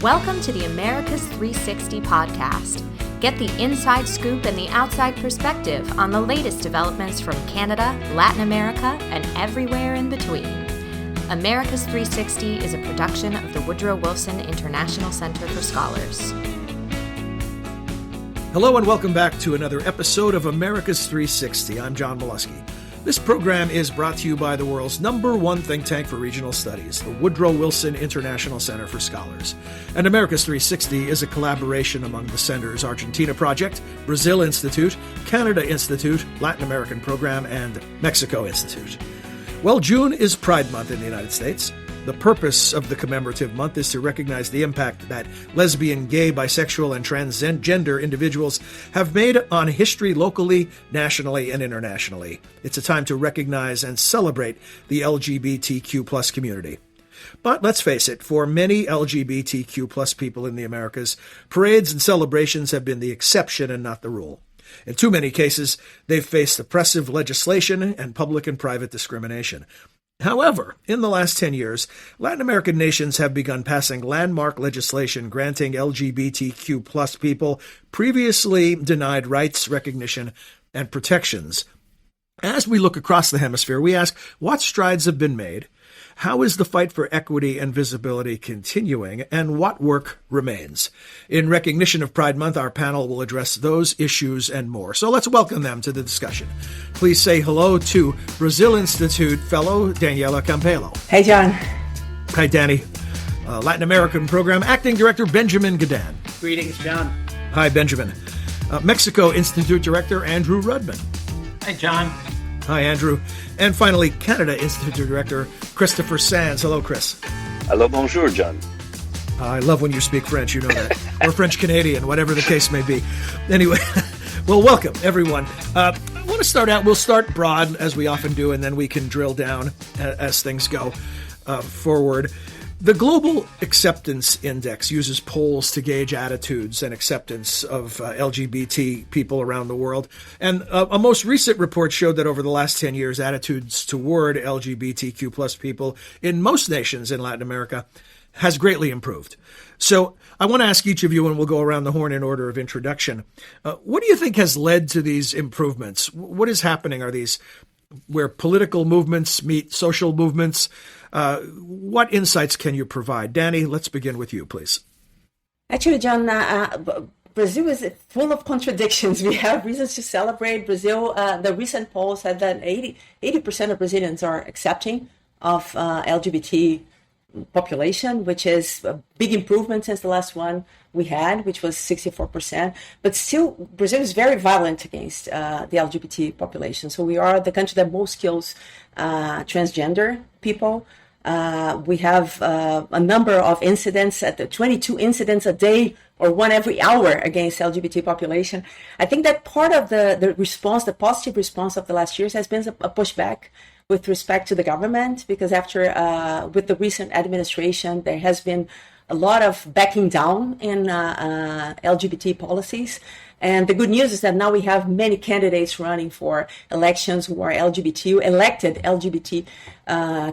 Welcome to the America's 360 podcast. Get the inside scoop and the outside perspective on the latest developments from Canada, Latin America, and everywhere in between. America's 360 is a production of the Woodrow Wilson International Center for Scholars. Hello and welcome back to another episode of America's 360. I'm John Molesky. This program is brought to you by the world's #1 think tank for regional studies, the Woodrow Wilson International Center for Scholars. And America's 360 is a collaboration among the Center's Argentina Project, Brazil Institute, Canada Institute, Latin American Program, and Mexico Institute. Well, June is Pride Month in the United States. The purpose of the commemorative month is to recognize the impact that lesbian, gay, bisexual, and transgender individuals have made on history locally, nationally, and internationally. It's a time to recognize and celebrate the LGBTQ plus community. But let's face it, for many LGBTQ plus people in the Americas, parades and celebrations have been the exception and not the rule. In too many cases, they've faced oppressive legislation and public and private discrimination. However, in the last 10 years, Latin American nations have begun passing landmark legislation granting LGBTQ plus people previously denied rights, recognition, and protections. As we look across the hemisphere, we ask, what strides have been made? How is the fight for equity and visibility continuing, and what work remains? In recognition of Pride Month, our panel will address those issues and more. So let's welcome them to the discussion. Please say hello to Brazil Institute fellow Daniela Campelo. Hey, John. Hi, Danny. Latin American Program Acting Director Benjamin Gadan. Greetings, John. Hi, Benjamin. Mexico Institute Director Andrew Rudman. Hi, John. Hi, Andrew. And finally, Canada Institute Director Christopher Sands. Hello, Chris. Hello, bonjour, John. I love when you speak French, you know that. Or French-Canadian, whatever the case may be. Anyway, well, welcome, everyone. I want to start out, we'll start broad, as we often do, and then we can drill down as things go forward. The Global Acceptance Index uses polls to gauge attitudes and acceptance of LGBT people around the world. And a most recent report showed that over the last 10 years, attitudes toward LGBTQ plus people in most nations in Latin America has greatly improved. So I want to ask each of you, and we'll go around the horn in order of introduction. What do you think has led to these improvements? What is happening? Are these where political movements meet social movements? What insights can you provide? Danny, let's begin with you, please. Actually, John, Brazil is full of contradictions. We have reasons to celebrate. Brazil, the recent polls said that 80% of Brazilians are accepting of LGBT population, which is a big improvement since the last one we had, which was 64%. But still, Brazil is very violent against the LGBT population. So we are the country that most kills transgender people. We have a number of incidents, 22 incidents a day or one every hour against LGBT population. I think that part of the response, the positive response of the last years has been a pushback with respect to the government, because after with the recent administration, there has been a lot of backing down in LGBT policies. And the good news is that now we have many candidates running for elections who are LGBT, elected LGBT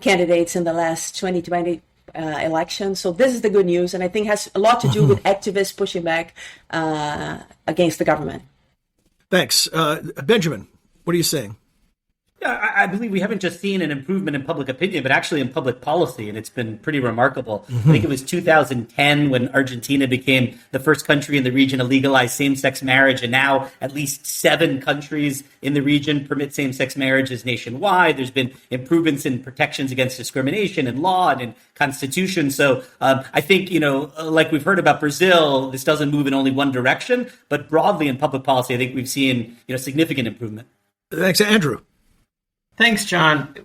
candidates in the last 2020 elections. So this is the good news, and I think has a lot to do with activists pushing back against the government. Thanks. Benjamin, what are you saying? Yeah, I believe we haven't just seen an improvement in public opinion, but actually in public policy, and it's been pretty remarkable. I think it was 2010 when Argentina became the first country in the region to legalize same-sex marriage, and now at least 7 countries in the region permit same-sex marriages nationwide. There's been improvements in protections against discrimination in law and in constitution. So I think, like we've heard about Brazil, this doesn't move in only one direction, but broadly in public policy, I think we've seen significant improvement. Thanks, Andrew. Thanks, John.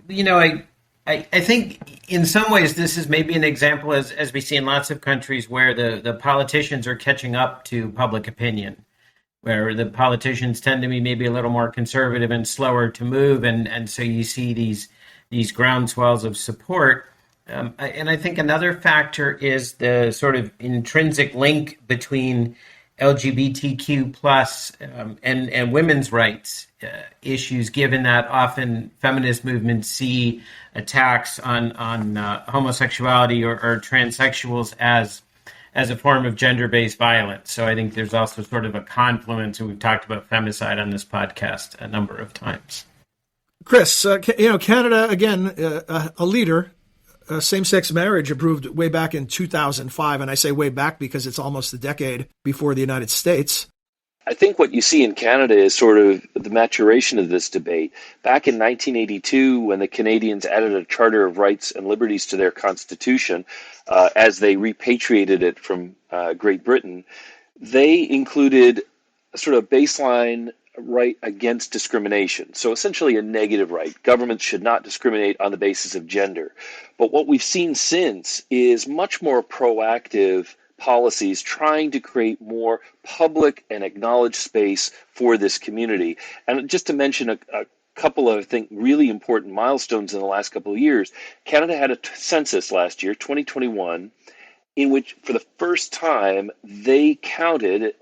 I think in some ways this is maybe an example, as we see in lots of countries, where the politicians are catching up to public opinion, where the politicians tend to be maybe a little more conservative and slower to move. And so you see these groundswells of support. And I think another factor is the sort of intrinsic link between LGBTQ plus and women's rights issues, given that often feminist movements see attacks on homosexuality or transsexuals as as a form of gender-based violence. So I think there's also sort of a confluence, and we've talked about femicide on this podcast a number of times. Chris, Canada, again, a leader, same-sex marriage approved way back in 2005, and I say way back because it's almost a decade before the United States. I think what you see in Canada is sort of the maturation of this debate. Back in 1982, when the Canadians added a Charter of Rights and Liberties to their constitution, as they repatriated it from Great Britain, they included a sort of baseline right against discrimination. So essentially a negative right. Governments should not discriminate on the basis of gender. But what we've seen since is much more proactive policies trying to create more public and acknowledged space for this community. And just to mention a couple of, I think, really important milestones in the last couple of years, Canada had a census last year, 2021, in which for the first time they counted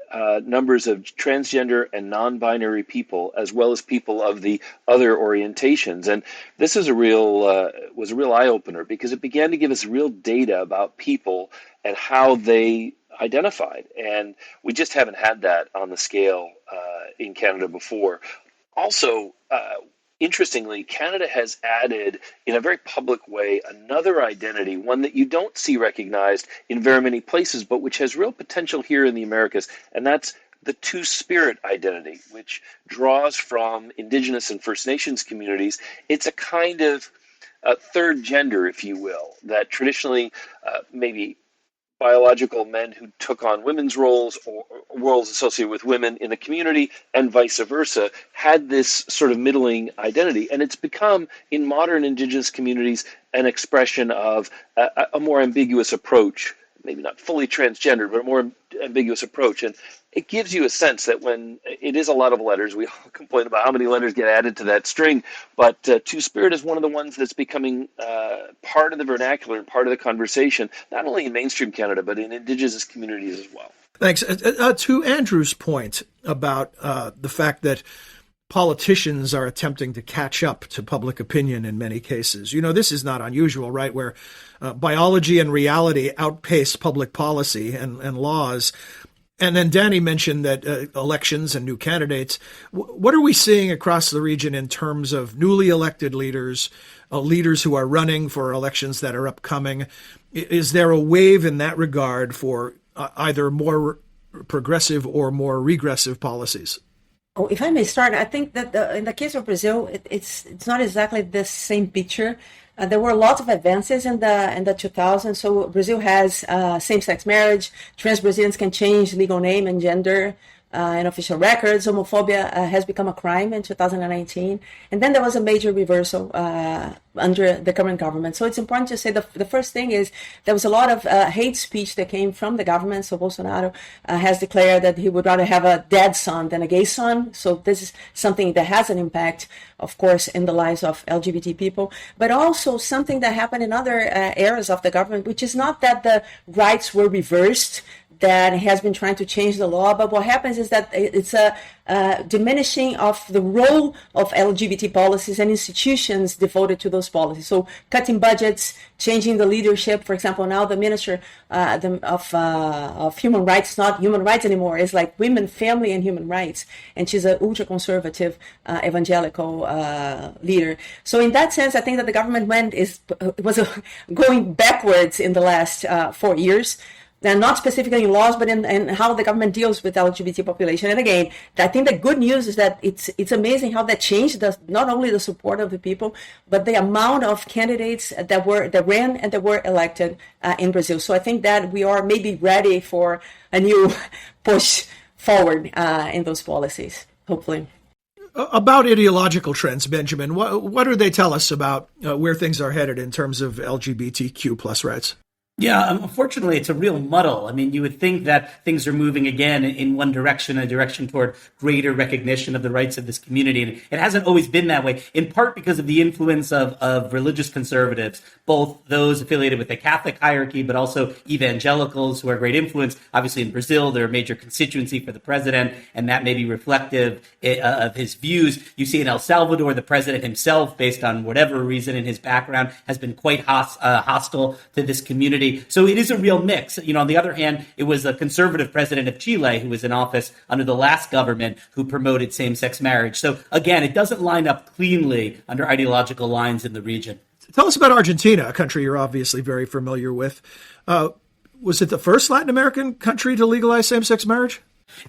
numbers of transgender and non-binary people as well as people of the other orientations. And this is was a real eye-opener because it began to give us real data about people and how they identified. And we just haven't had that on the scale in Canada before. Also, interestingly, Canada has added, in a very public way, another identity, one that you don't see recognized in very many places, but which has real potential here in the Americas, and that's the Two-Spirit identity, which draws from Indigenous and First Nations communities. It's a kind of third gender, if you will, that traditionally maybe biological men who took on women's roles or roles associated with women in the community and vice versa had this sort of middling identity. And it's become, in modern Indigenous communities, an expression of a more ambiguous approach, maybe not fully transgender, but a more ambiguous approach. And it gives you a sense that when it is a lot of letters, we all complain about how many letters get added to that string, but Two-Spirit is one of the ones that's becoming part of the vernacular and part of the conversation, not only in mainstream Canada, but in Indigenous communities as well. Thanks. To Andrew's point about the fact that politicians are attempting to catch up to public opinion in many cases. This is not unusual, right, where biology and reality outpace public policy and laws. And then Danny mentioned that elections and new candidates. What are we seeing across the region in terms of newly elected leaders, leaders who are running for elections that are upcoming? Is there a wave in that regard for either more progressive or more regressive policies? Oh, if I may start, I think that in the case of Brazil, it's not exactly the same picture. There were lots of advances in the 2000s. So Brazil has same-sex marriage. Trans Brazilians can change legal name and gender in official records. Homophobia has become a crime in 2019. And then there was a major reversal under the current government. So it's important to say the first thing is there was a lot of hate speech that came from the government. So Bolsonaro has declared that he would rather have a dead son than a gay son. So this is something that has an impact, of course, in the lives of LGBT people, but also something that happened in other areas of the government, which is not that the rights were reversed, that has been trying to change the law, but what happens is that it's a diminishing of the role of LGBT policies and institutions devoted to those policies. So cutting budgets, changing the leadership. For example, now the Minister of Human Rights, not human rights anymore, is like women, family, and human rights. And she's an ultra-conservative evangelical leader. So in that sense, I think that the government was going backwards in the last 4 years. And not specifically in laws, but in how the government deals with the LGBT population. And again, I think the good news is that it's amazing how that changed not only the support of the people, but the amount of candidates that ran and that were elected in Brazil. So I think that we are maybe ready for a new push forward in those policies, hopefully. About ideological trends, Benjamin, what do they tell us about where things are headed in terms of LGBTQ plus rights? Yeah, unfortunately, it's a real muddle. I mean, you would think that things are moving again in one direction, a direction toward greater recognition of the rights of this community. And it hasn't always been that way, in part because of the influence of religious conservatives, both those affiliated with the Catholic hierarchy, but also evangelicals who are great influence. Obviously, in Brazil, they're a major constituency for the president, and that may be reflective of his views. You see in El Salvador, the president himself, based on whatever reason in his background, has been quite hostile to this community. degree. So it is a real mix. On the other hand, it was a conservative president of Chile who was in office under the last government who promoted same-sex marriage. So again, it doesn't line up cleanly under ideological lines in the region. Tell us about Argentina, a country you're obviously very familiar with. Was it the first Latin American country to legalize same-sex marriage?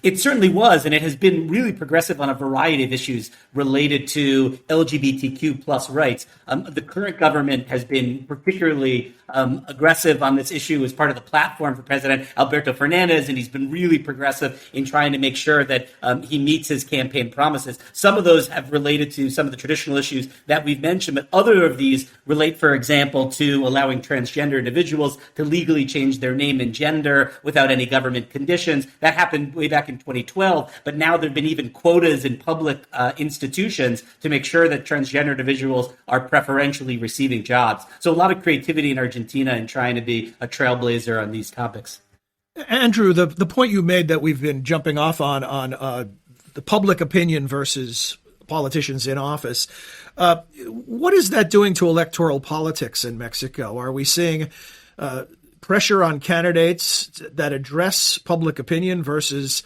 It certainly was, and it has been really progressive on a variety of issues related to LGBTQ plus rights. The current government has been particularly aggressive on this issue as part of the platform for President Alberto Fernandez, and he's been really progressive in trying to make sure that he meets his campaign promises. Some of those have related to some of the traditional issues that we've mentioned, but other of these relate, for example, to allowing transgender individuals to legally change their name and gender without any government conditions. That happened way back in 2012, but now there have been even quotas in public institutions to make sure that transgender individuals are preferentially receiving jobs. So a lot of creativity in Argentina in trying to be a trailblazer on these topics. Andrew, the point you made that we've been jumping off on the public opinion versus politicians in office, what is that doing to electoral politics in Mexico? Are we seeing pressure on candidates that address public opinion versus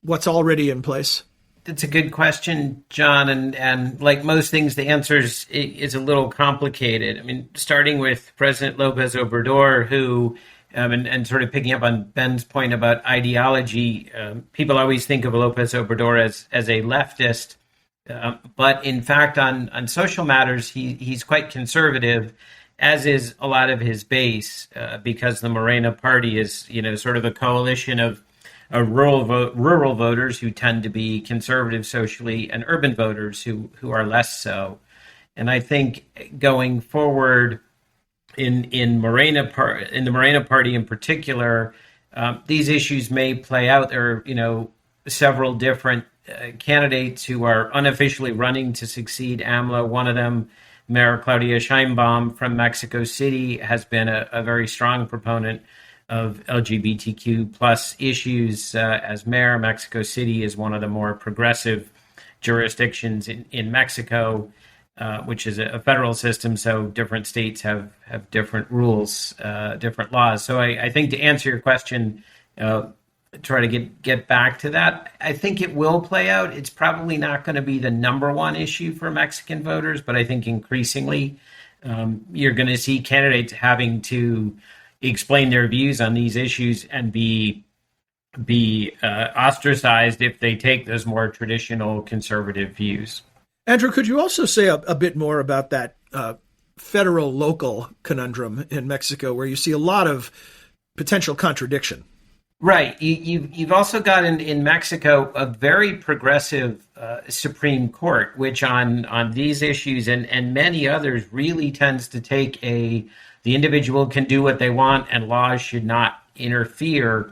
what's already in place? That's a good question, John. And like most things, the answer is a little complicated. I mean, starting with President López Obrador, who, and sort of picking up on Ben's point about ideology, people always think of López Obrador as a leftist. But in fact, on social matters, he's quite conservative, as is a lot of his base, because the Morena party is, sort of a coalition of rural voters who tend to be conservative socially and urban voters who are less so. And I think going forward in the Morena party in particular, these issues may play out. There are, several different candidates who are unofficially running to succeed AMLO. One of them, Mayor Claudia Sheinbaum from Mexico City, has been a very strong proponent of LGBTQ plus issues as mayor. Mexico City is one of the more progressive jurisdictions in Mexico, which is a federal system, so different states have different rules, different laws. So I think to answer your question, try to get back to that, I think it will play out. It's probably not going to be the number one issue for Mexican voters, but I think increasingly you're going to see candidates having to explain their views on these issues and be ostracized if they take those more traditional conservative views. Andrew, could you also say a bit more about that federal-local conundrum in Mexico, where you see a lot of potential contradiction? Right. You've also got in Mexico a very progressive Supreme Court, which on these issues and many others really tends to take the individual can do what they want and laws should not interfere.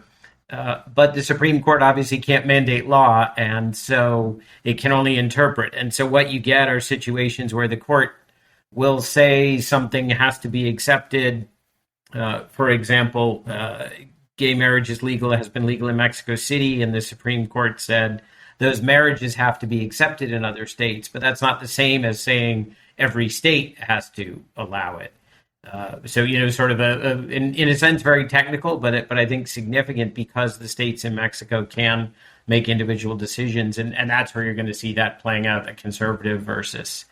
But the Supreme Court obviously can't mandate law, and so it can only interpret. And so what you get are situations where the court will say something has to be accepted. For example, gay marriage has been legal in Mexico City, and the Supreme Court said those marriages have to be accepted in other states. But that's not the same as saying every state has to allow it. So, sort of in a sense, very technical, but I think significant because the states in Mexico can make individual decisions. And that's where you're going to see that playing out, the conservative versus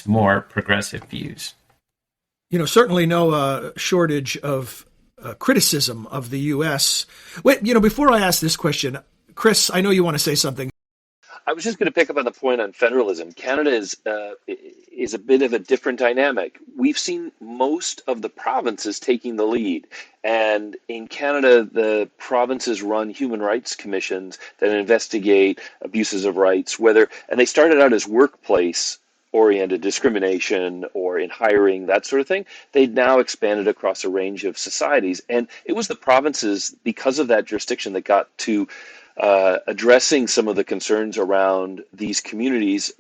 more progressive views. Certainly no shortage of criticism of the U.S. Wait, before I ask this question, Chris, I know you want to say something. I was just going to pick up on the point on federalism. Canada is a bit of a different dynamic. We've seen most of the provinces taking the lead. And in Canada, the provinces run human rights commissions that investigate abuses of rights, and they started out as workplace-oriented discrimination or in hiring, that sort of thing. They've now expanded across a range of societies. And it was the provinces, because of that jurisdiction, that got to addressing some of the concerns around these communities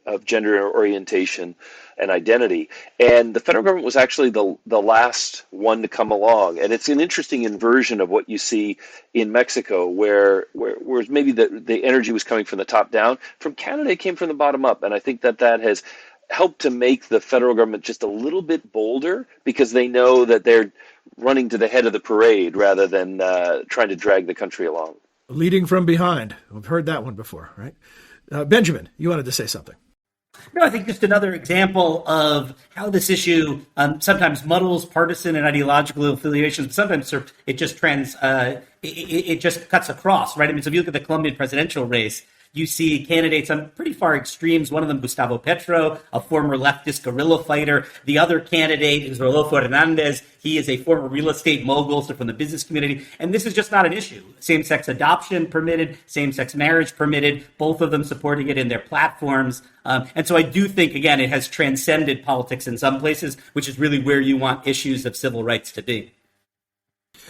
of gender orientation and identity. And the federal government was actually the last one to come along. And it's an interesting inversion of what you see in Mexico, where maybe the energy was coming from the top down. From Canada, it came from the bottom up. And I think that has help to make the federal government just a little bit bolder because they know that they're running to the head of the parade rather than trying to drag the country along. Leading from behind. We've heard that one before, right? Benjamin, you wanted to say something. No, I think just another example of how this issue sometimes muddles partisan and ideological affiliations. Sometimes it just it just cuts across, right? I mean, so if you look at the Colombian presidential race, you see candidates on pretty far extremes. One of them, Gustavo Petro, a former leftist guerrilla fighter. The other candidate is Rodolfo Hernandez. He is a former real estate mogul, so from the business community. And this is just not an issue. Same-sex adoption permitted, same-sex marriage permitted, both of them supporting it in their platforms. And so I do think, again, it has transcended politics in some places, which is really where you want issues of civil rights to be.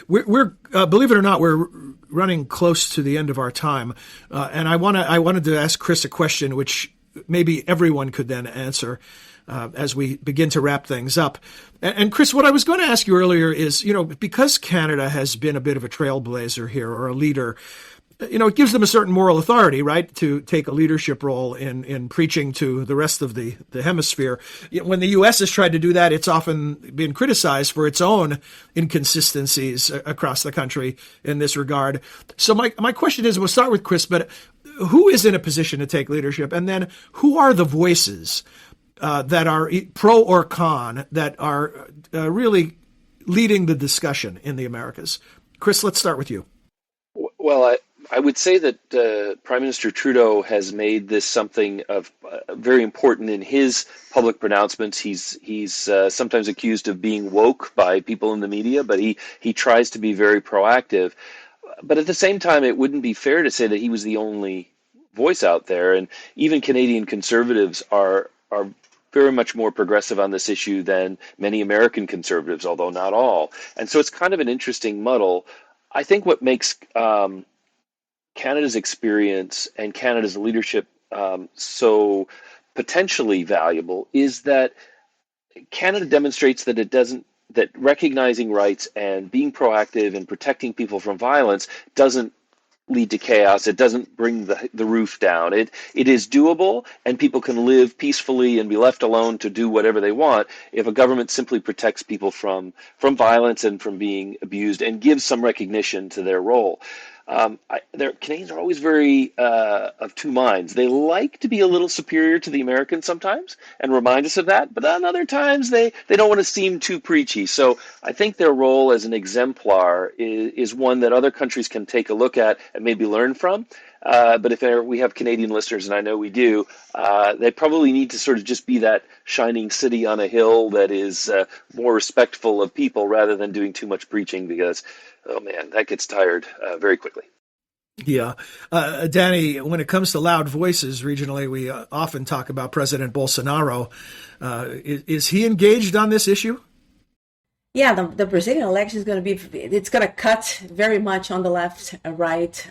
We're believe it or not, we're running close to the end of our time, and I wanted to ask Chris a question, which maybe everyone could then answer as we begin to wrap things up. And Chris, what I was going to ask you earlier is, because Canada has been a bit of a trailblazer here or a leader, it gives them a certain moral authority, right, to take a leadership role in preaching to the rest of the hemisphere. When the U.S. has tried to do that, it's often been criticized for its own inconsistencies across the country in this regard. So my question is, we'll start with Chris, but who is in a position to take leadership? And then who are the voices that are pro or con that are really leading the discussion in the Americas? Chris, let's start with you. Well, I would say that Prime Minister Trudeau has made this something of very important in his public pronouncements. He's sometimes accused of being woke by people in the media, but he tries to be very proactive. But at the same time, it wouldn't be fair to say that he was the only voice out there. And even Canadian conservatives are very much more progressive on this issue than many American conservatives, although not all. And so it's kind of an interesting muddle. I think what makes Canada's experience and Canada's leadership so potentially valuable is that Canada demonstrates that recognizing rights and being proactive and protecting people from violence doesn't lead to chaos. It doesn't bring the roof down. It is doable, and people can live peacefully and be left alone to do whatever they want if a government simply protects people from violence and from being abused and gives some recognition to their role. Canadians are always very of two minds. They like to be a little superior to the Americans sometimes and remind us of that, but on other times they don't want to seem too preachy. So I think their role as an exemplar is one that other countries can take a look at and maybe learn from. But if we have Canadian listeners, and I know we do, they probably need to sort of just be that shining city on a hill that is more respectful of people rather than doing too much preaching, because oh man, that gets tired very quickly. Yeah. Danny, when it comes to loud voices regionally, we often talk about President Bolsonaro. Is he engaged on this issue? Yeah, the Brazilian election is going to cut very much on the left-right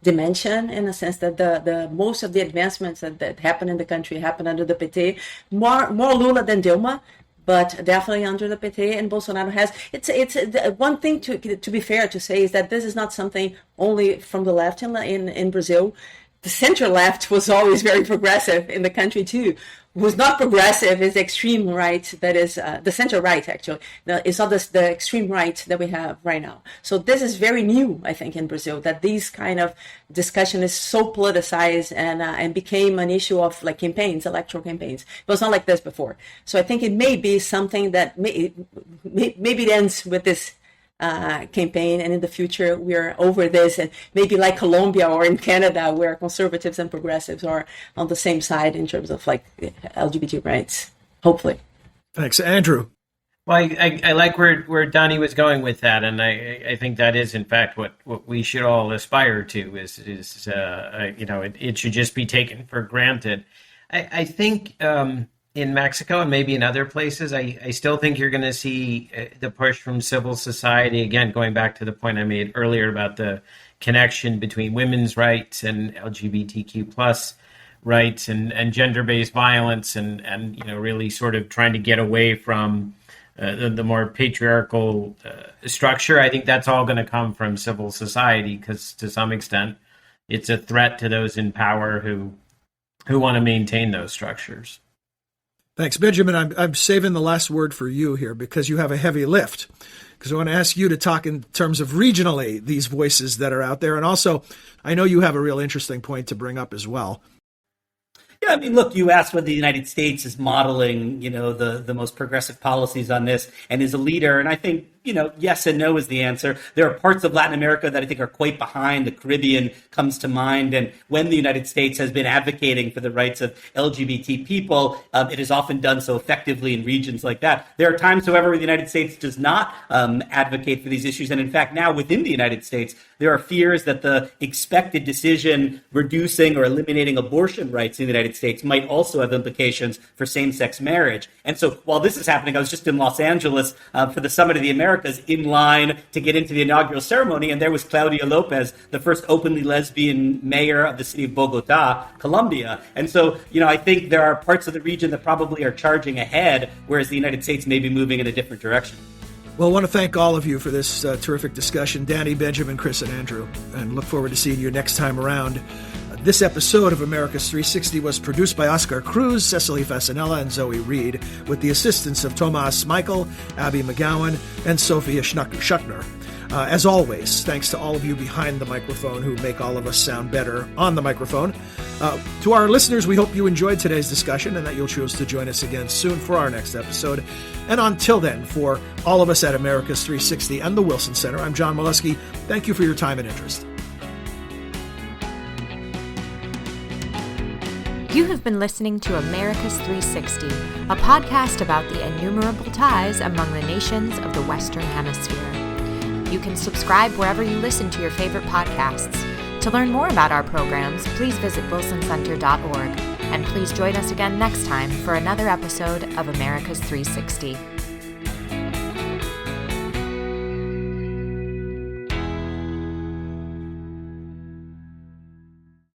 dimension, in the sense that the most of the advancements that happen in the country happen under the PT, more Lula than Dilma, but definitely under the PT. And Bolsonaro has, it's one thing to be fair to say is that this is not something only from the left in Brazil. The center left was always very progressive in the country too. Who's not progressive is the extreme right, that is the center right, actually. It's not the extreme right that we have right now. So this is very new, I think, in Brazil, that these kind of discussion is so politicized and became an issue of like campaigns, electoral campaigns. It was not like this before. So I think it may be something that maybe it ends with this campaign, and in the future we're over this, and maybe like Colombia or in Canada, where conservatives and progressives are on the same side in terms of like LGBT rights, hopefully. Thanks. Andrew? Well, I like where Donnie was going with that, and I think that is in fact what we should all aspire to is it should just be taken for granted. I think in Mexico and maybe in other places, I still think you're going to see the push from civil society. Again, going back to the point I made earlier about the connection between women's rights and LGBTQ plus rights and gender-based violence and really sort of trying to get away from the more patriarchal structure. I think that's all going to come from civil society, because to some extent it's a threat to those in power who want to maintain those structures. Thanks, Benjamin. I'm saving the last word for you here because you have a heavy lift. Because I want to ask you to talk in terms of regionally these voices that are out there. And also, I know you have a real interesting point to bring up as well. Yeah, I mean, look, you asked whether the United States is modeling, the most progressive policies on this and is a leader. And I think, yes and no is the answer. There are parts of Latin America that I think are quite behind. The Caribbean comes to mind. And when the United States has been advocating for the rights of LGBT people, it has often done so effectively in regions like that. There are times, however, where the United States does not advocate for these issues. And in fact, now within the United States, there are fears that the expected decision reducing or eliminating abortion rights in the United States might also have implications for same-sex marriage. And so while this is happening, I was just in Los Angeles for the Summit of the Americas in line to get into the inaugural ceremony, and there was Claudia Lopez, the first openly lesbian mayor of the city of Bogota, Colombia. And so, I think there are parts of the region that probably are charging ahead, whereas the United States may be moving in a different direction. Well, I want to thank all of you for this terrific discussion, Danny, Benjamin, Chris, and Andrew, and look forward to seeing you next time around. This episode of America's 360 was produced by Oscar Cruz, Cecily Fasanella, and Zoe Reed, with the assistance of Tomas Michael, Abby McGowan, and Sophia Schuckner. As always, thanks to all of you behind the microphone who make all of us sound better on the microphone. To our listeners, we hope you enjoyed today's discussion and that you'll choose to join us again soon for our next episode. And until then, for all of us at America's 360 and the Wilson Center, I'm John Molesky. Thank you for your time and interest. You have been listening to America's 360, a podcast about the innumerable ties among the nations of the Western Hemisphere. You can subscribe wherever you listen to your favorite podcasts. To learn more about our programs, please visit wilsoncenter.org. And please join us again next time for another episode of America's 360.